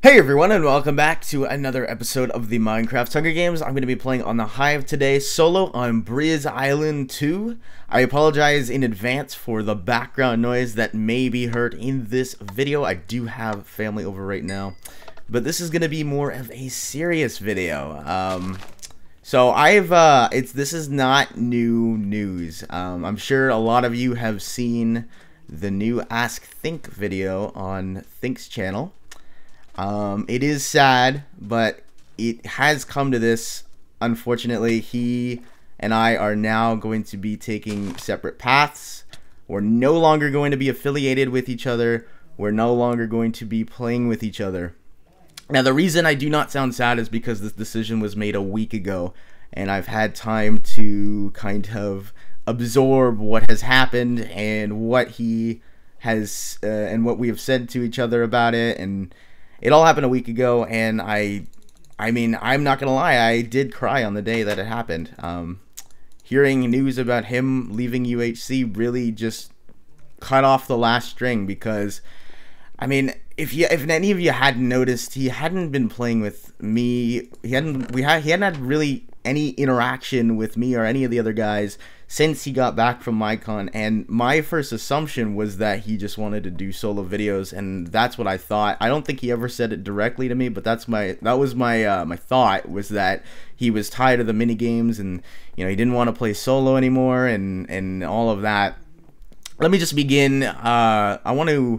Hey everyone, and welcome back to another episode of the Minecraft Hunger Games. I'm going to be playing on the Hive today, solo on Breeze Island 2. I apologize in advance for the background noise that may be heard in this video. I do have family over right now, but this is going to be more of a serious video. This is not new news. I'm sure a lot of you have seen the new Ask Think video on Think's channel. It is sad, but it has come to this. Unfortunately, he and I are now going to be taking separate paths. We're no longer going to be affiliated with each other. We're no longer going to be playing with each other. Now, the reason I do not sound sad is because this decision was made a week ago, and I've had time to kind of absorb what has happened and what he has and what we have said to each other about it. And it all happened a week ago, and I mean, I'm not gonna lie, I did cry on the day that it happened. Hearing news about him leaving UHC really just cut off the last string, because, I mean, if any of you hadn't noticed, he hadn't been playing with me. He hadn't had really any interaction with me or any of the other guys since he got back from MyCon, and my first assumption was that he just wanted to do solo videos, and that's what I thought. I don't think he ever said it directly to me, but that was my thought, was that he was tired of the mini games, and he didn't want to play solo anymore, and all of that. Let me just begin. Ooh,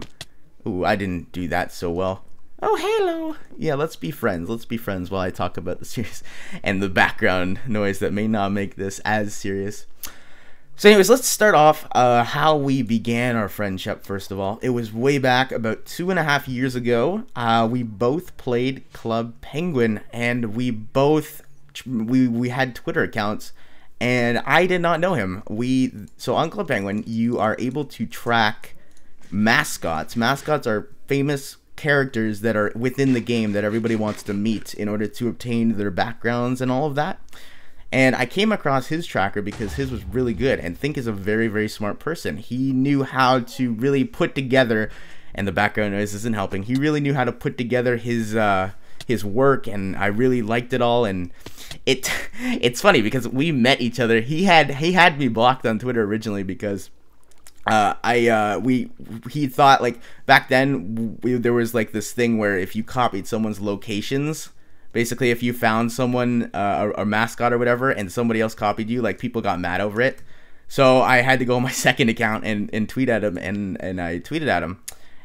I didn't do that so well. Oh, hello. Yeah, let's be friends. Let's be friends while I talk about the series and the background noise that may not make this as serious. So anyways, let's start off how we began our friendship, first of all. It was way back about 2.5 years ago. We both played Club Penguin, and we had Twitter accounts, and I did not know him. So on Club Penguin, you are able to track mascots. Mascots are famous characters that are within the game that everybody wants to meet in order to obtain their backgrounds and all of that. And I came across his tracker because his was really good, and Think is a very, very smart person. He knew how to really put together, and the background noise isn't helping, he really knew how to put together his work, and I really liked it all. And it's funny because we met each other. He had me blocked on Twitter originally because he thought, like, back then there was like this thing where if you copied someone's locations, basically if you found someone a mascot or whatever and somebody else copied you, like, people got mad over it. So I had to go on my second account and tweet at him, and I tweeted at him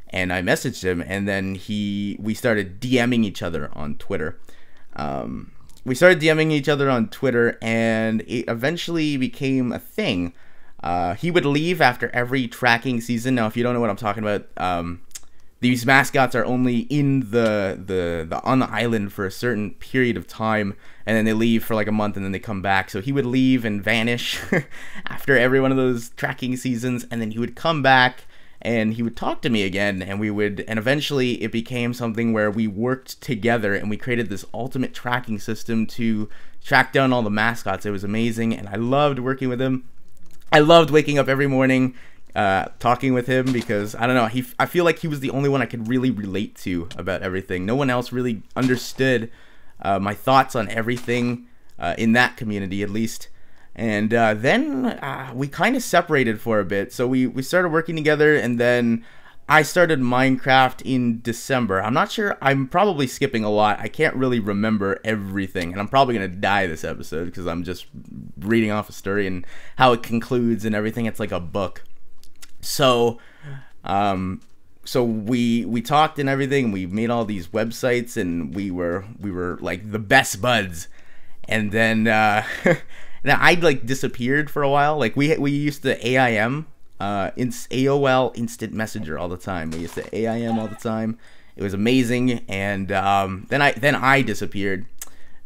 and I messaged him, and then we started DMing each other on Twitter. We started DMing each other on Twitter, and it eventually became a thing. He would leave after every tracking season. Now, if you don't know what I'm talking about, these mascots are only in on the island for a certain period of time, and then they leave for like a month, and then they come back. So he would leave and vanish after every one of those tracking seasons, and then he would come back and he would talk to me again, and eventually it became something where we worked together and we created this ultimate tracking system to track down all the mascots. It was amazing, and I loved working with him. I loved waking up every morning, talking with him, because, I don't know, I feel like he was the only one I could really relate to about everything. No one else really understood my thoughts on everything, in that community at least. And then we kind of separated for a bit. So we started working together, and then I started Minecraft in December. I'm not sure, I'm probably skipping a lot. I can't really remember everything, and I'm probably going to die this episode because I'm just reading off a story and how it concludes and everything. It's like a book. So we talked and everything. We made all these websites, and we were like the best buds. And then now I like disappeared for a while. Like we used to AIM. AOL Instant Messenger all the time. We used to AIM all the time. It was amazing. And then I disappeared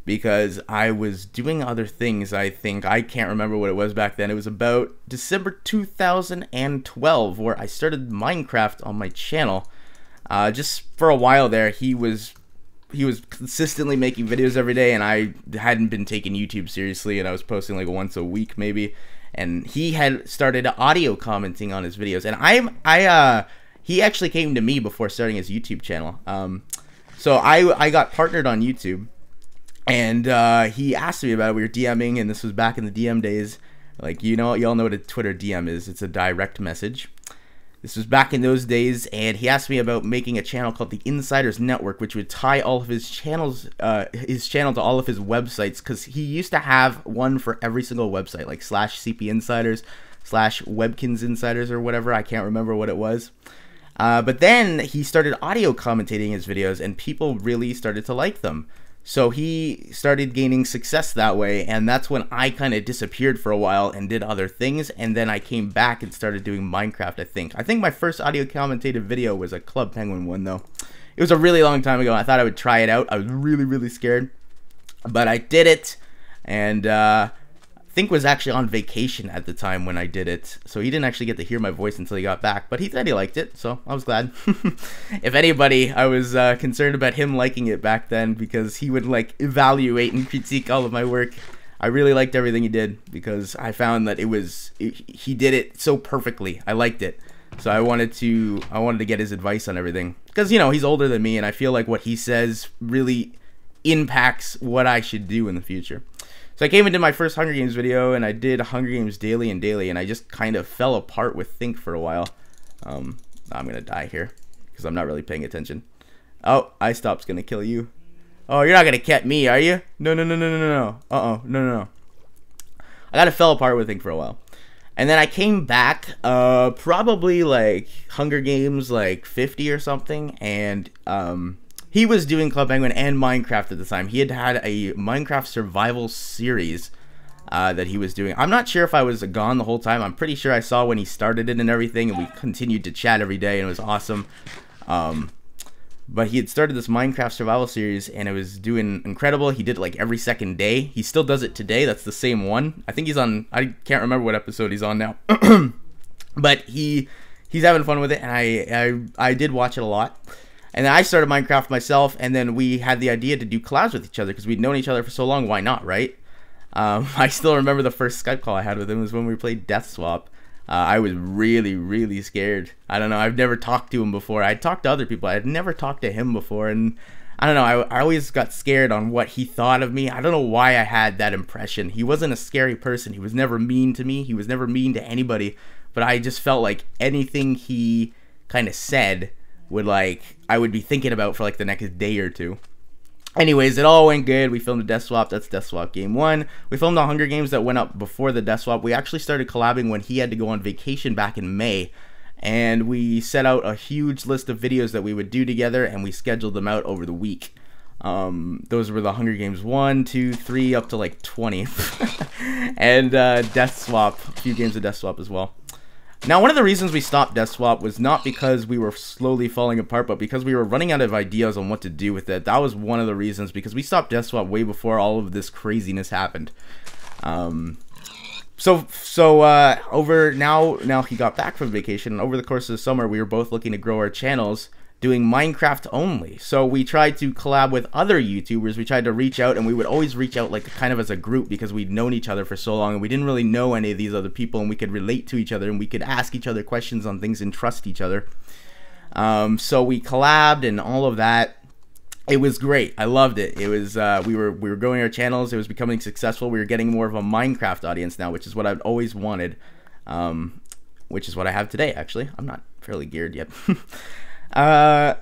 because I was doing other things. I can't remember what it was back then. It was about December 2012 where I started Minecraft on my channel. Just for a while there, he was consistently making videos every day, and I hadn't been taking YouTube seriously, and I was posting like once a week maybe. And he had started audio commenting on his videos, and he actually came to me before starting his YouTube channel. So I got partnered on YouTube, and he asked me about it. We were DMing, and this was back in the DM days. Like, you all know what a Twitter DM is. It's a direct message. This was back in those days, and he asked me about making a channel called the Insiders Network, which would tie all of his channels, his channel to all of his websites, because he used to have one for every single website, like /CP Insiders, /Webkins Insiders, or whatever. I can't remember what it was. But then he started audio commentating his videos, and people really started to like them. So he started gaining success that way, and that's when I kind of disappeared for a while and did other things, and then I came back and started doing Minecraft, I think my first audio commentated video was a Club Penguin one, though. It was a really long time ago. I thought I would try it out. I was really, really scared, but I did it, and I think was actually on vacation at the time when I did it, so he didn't actually get to hear my voice until he got back, but he said he liked it, so I was glad. If anybody, I was concerned about him liking it back then, because he would like evaluate and critique all of my work. I really liked everything he did, because I found that he did it so perfectly. I liked it, so I wanted to get his advice on everything, because he's older than me, and I feel like what he says really impacts what I should do in the future. So I came into my first Hunger Games video, and I did Hunger Games daily, and I just kind of fell apart with Think for a while. I'm gonna die here, because I'm not really paying attention. Oh, iStop's gonna kill you. Oh, you're not gonna get me, are you? No. No. I kind of fell apart with Think for a while. And then I came back, probably like Hunger Games like 50 or something, and he was doing Club Penguin and Minecraft at the time. He had a Minecraft survival series that he was doing. I'm not sure if I was gone the whole time. I'm pretty sure I saw when he started it and everything, and we continued to chat every day, and it was awesome. But he had started this Minecraft survival series, and it was doing incredible. He did it like every second day. He still does it today. That's the same one. I think he's on, I can't remember what episode he's on now. But he's having fun with it, and I did watch it a lot. And then I started Minecraft myself, and then we had the idea to do collabs with each other, because we'd known each other for so long. Why not, right? I still remember the first Skype call I had with him was when we played Death Swap. I was really, really scared. I don't know. I've never talked to him before. I'd talked to other people. I had never talked to him before, and I don't know. I always got scared on what he thought of me. I don't know why I had that impression. He wasn't a scary person. He was never mean to me. He was never mean to anybody. But I just felt like anything he kind of said would I would be thinking about for like the next day or two. Anyways, it all went good. We filmed a Death Swap. That's Death Swap Game 1. We filmed the Hunger Games that went up before the Death Swap. We actually started collabing when he had to go on vacation back in May. And we set out a huge list of videos that we would do together, and we scheduled them out over the week. Those were the Hunger Games 1, 2, 3, up to like 20. And Death Swap. A few games of Death Swap as well. Now, one of the reasons we stopped Death Swap was not because we were slowly falling apart, but because we were running out of ideas on what to do with it. That was one of the reasons, because we stopped Death Swap way before all of this craziness happened. Over now he got back from vacation, and over the course of the summer, we were both looking to grow our channels, doing Minecraft only. So we tried to collab with other YouTubers. We tried to reach out, and we would always reach out like kind of as a group, because we'd known each other for so long, and we didn't really know any of these other people, and we could relate to each other, and we could ask each other questions on things and trust each other. So we collabed and all of that. It was great. I loved it. It was we were growing our channels. It was becoming successful. We were getting more of a Minecraft audience now, which is what I've always wanted. Which is what I have today, actually. I'm not fairly geared yet. So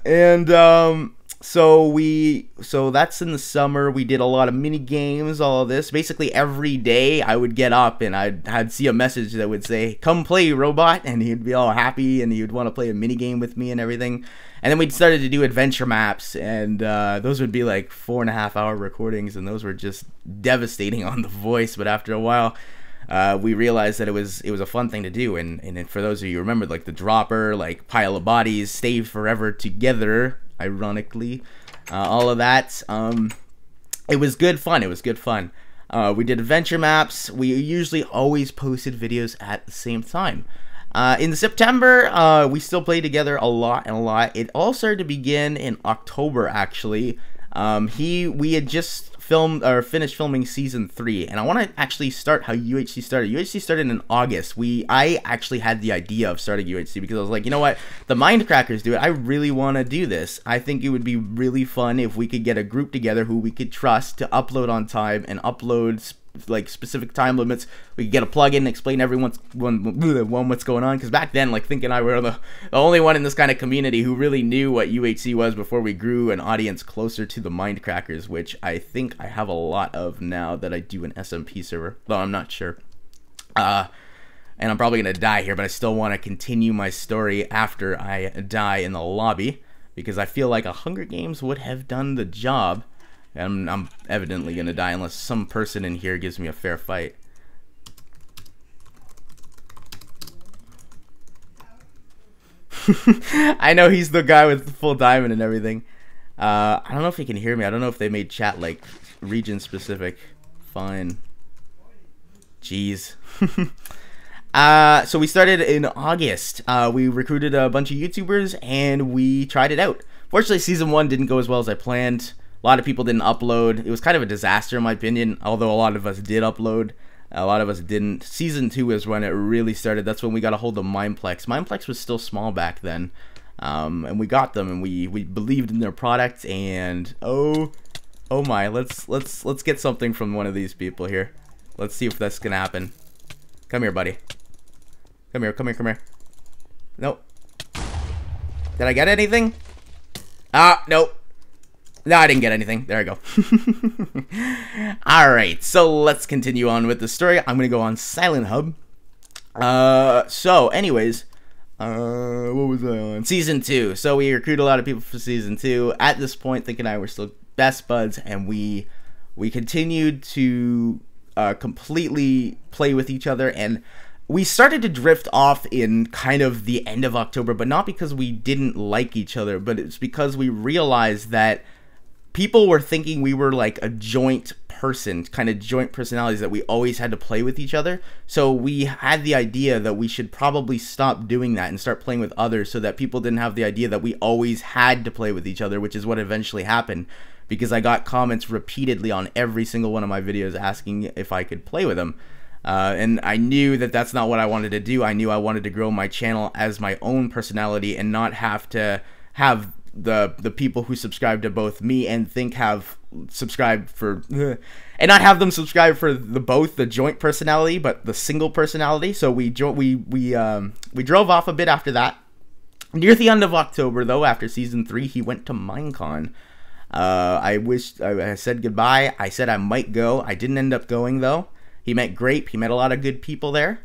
that's in the summer. We did a lot of mini games, all of this. Basically every day I would get up and I'd see a message that would say, "Come play, robot," and he'd be all happy and he would want to play a mini game with me and everything. And then we'd started to do adventure maps, and those would be like 4.5 hour recordings, and those were just devastating on the voice. But after a while, we realized that it was a fun thing to do, and for those of you who remember, like the dropper, like Pile of Bodies, Stay Forever Together, ironically, all of that, it was good fun. It was good fun. We did adventure maps. We usually always posted videos at the same time. In September, we still played together a lot. It all started to begin in October, actually. We had just finished filming season 3, and I want to actually start how UHC started. UHC started in August. I actually had the idea of starting UHC because I was like, you know what, the Mindcrackers do it. I really want to do this. I think it would be really fun if we could get a group together who we could trust to upload on time and upload like specific time limits. We could get a plugin, explain everyone's what's going on, because back then, like, Think and I were the only one in this kind of community who really knew what UHC was before we grew an audience closer to the Mindcrackers, which I think I have a lot of now that I do an SMP server, though I'm not sure. And I'm probably gonna die here, but I still want to continue my story after I die in the lobby, because I feel like a Hunger Games would have done the job. I'm evidently gonna die unless some person in here gives me a fair fight. I know he's the guy with the full diamond and everything. I don't know if he can hear me. I don't know if they made chat like region specific. Fine. Jeez. So we started in August. We recruited a bunch of YouTubers and we tried it out. Fortunately, season 1 didn't go as well as I planned. A lot of people didn't upload. It was kind of a disaster in my opinion, although a lot of us did upload. A lot of us didn't. Season 2 is when it really started. That's when we got a hold of Mineplex. Mineplex was still small back then. And we got them and we believed in their product, and oh my, let's get something from one of these people here. Let's see if that's gonna happen. Come here, buddy. Come here. Nope. Did I get anything? Nope. No, I didn't get anything. There I go. Alright, so let's continue on with the story. I'm going to go on Silent Hub. So, anyways, what was I on? Season 2. So we recruited a lot of people for Season 2. At this point, Think and I were still best buds, and we continued to completely play with each other, and we started to drift off in kind of the end of October, but not because we didn't like each other, but it's because we realized that people were thinking we were like a joint person, kind of joint personalities, that we always had to play with each other. So we had the idea that we should probably stop doing that and start playing with others, so that people didn't have the idea that we always had to play with each other, which is what eventually happened, because I got comments repeatedly on every single one of my videos asking if I could play with them. And I knew that that's not what I wanted to do. I knew I wanted to grow my channel as my own personality and not have to have the people who subscribe to both me and Think have subscribed for and not have them subscribe for both the joint personality but the single personality. So we drove off a bit after that. Near the end of October, though, after season 3, he went to Minecon. I said goodbye. I said I might go. I didn't end up going, though. He met Grape. He met a lot of good people there.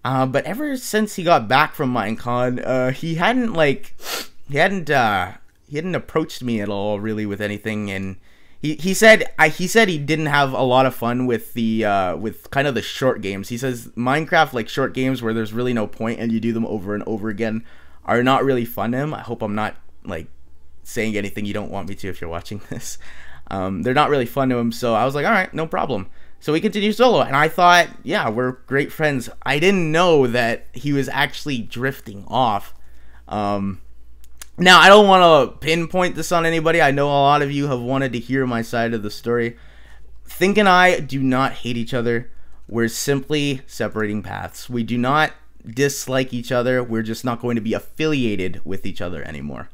But ever since he got back from Minecon, he hadn't approached me at all really with anything, and he said he didn't have a lot of fun with the with kind of the short games. He says Minecraft, like short games where there's really no point and you do them over and over again, are not really fun to him. I hope I'm not like saying anything you don't want me to if you're watching this. They're not really fun to him, so I was like, all right, no problem. So we continued solo, and I thought, yeah, we're great friends. I didn't know that he was actually drifting off. Now, I don't want to pinpoint this on anybody. I know a lot of you have wanted to hear my side of the story. Think and I do not hate each other. We're simply separating paths. We do not dislike each other. We're just not going to be affiliated with each other anymore.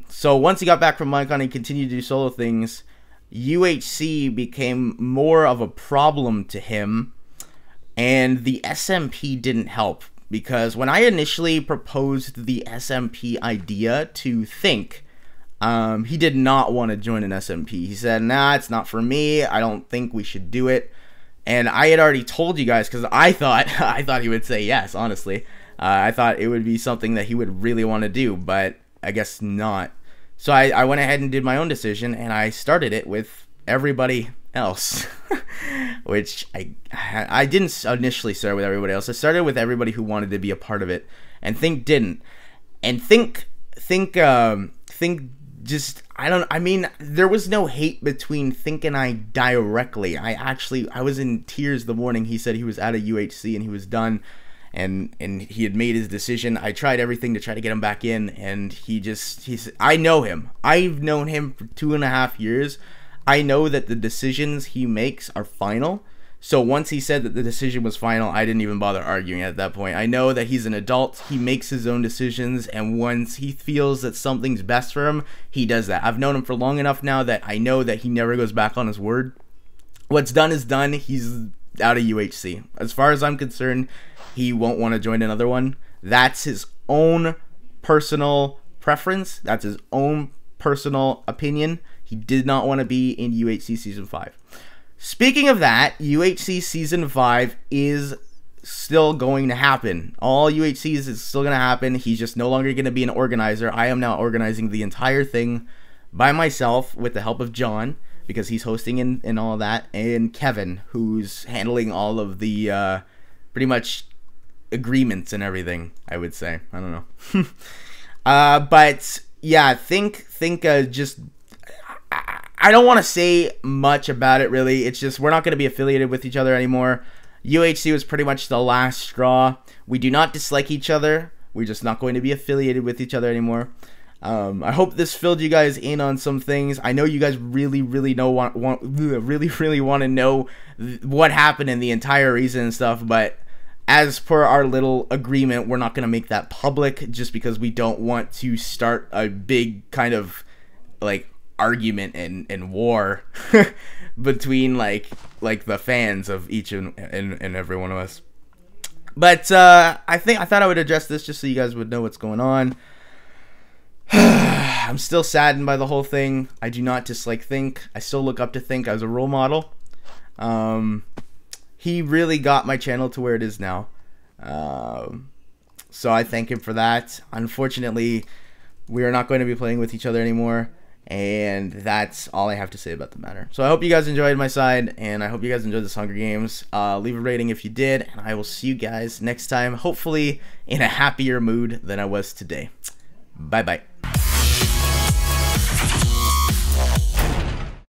So once he got back from Minecon and continued to do solo things, UHC became more of a problem to him, and the SMP didn't help. Because when I initially proposed the SMP idea to Think, he did not want to join an SMP. He said, nah, it's not for me. I don't think we should do it. And I had already told you guys, because I thought he would say yes, honestly. I thought it would be something that he would really want to do, but I guess not. So I went ahead and did my own decision, and I started it with everybody else. Which I didn't initially start with everybody else. I started with everybody who wanted to be a part of it, and Think didn't. And Think just, I mean, there was no hate between Think and I directly. I was in tears the morning he said he was out of UHC and he was done, and he had made his decision. I tried everything to try to get him back in, and I know him. I've known him for 2.5 years. I know that the decisions he makes are final. So once he said that the decision was final, I didn't even bother arguing at that point. I know that he's an adult. He makes his own decisions, and once he feels that something's best for him, he does that. I've known him for long enough now that I know that he never goes back on his word. What's done is done. He's out of UHC. As far as I'm concerned, he won't want to join another one. That's his own personal preference. That's his own personal opinion. He did not want to be in UHC Season 5. Speaking of that, UHC Season 5 is still going to happen. All UHCs is still going to happen. He's just no longer going to be an organizer. I am now organizing the entire thing by myself with the help of John, because he's hosting and all that, and Kevin, who's handling all of the pretty much agreements and everything, I would say. I don't know. But yeah, just I don't want to say much about it, really. It's just we're not going to be affiliated with each other anymore. UHC was pretty much the last straw. We do not dislike each other. We're just not going to be affiliated with each other anymore. I hope this filled you guys in on some things. I know you guys really want to know what happened and the entire reason and stuff, but as per our little agreement, we're not going to make that public just because we don't want to start a big kind of like argument and war between like the fans of each and every one of us. But I thought I would address this just so you guys would know what's going on. I'm still saddened by the whole thing. I do not dislike Think. I still look up to Think as a role model. He really got my channel to where it is now. So I thank him for that. Unfortunately, we are not going to be playing with each other anymore. And that's all I have to say about the matter. So I hope you guys enjoyed my side, and I hope you guys enjoyed this Hunger Games. Leave a rating if you did, and I will see you guys next time, hopefully in a happier mood than I was today. Bye-bye.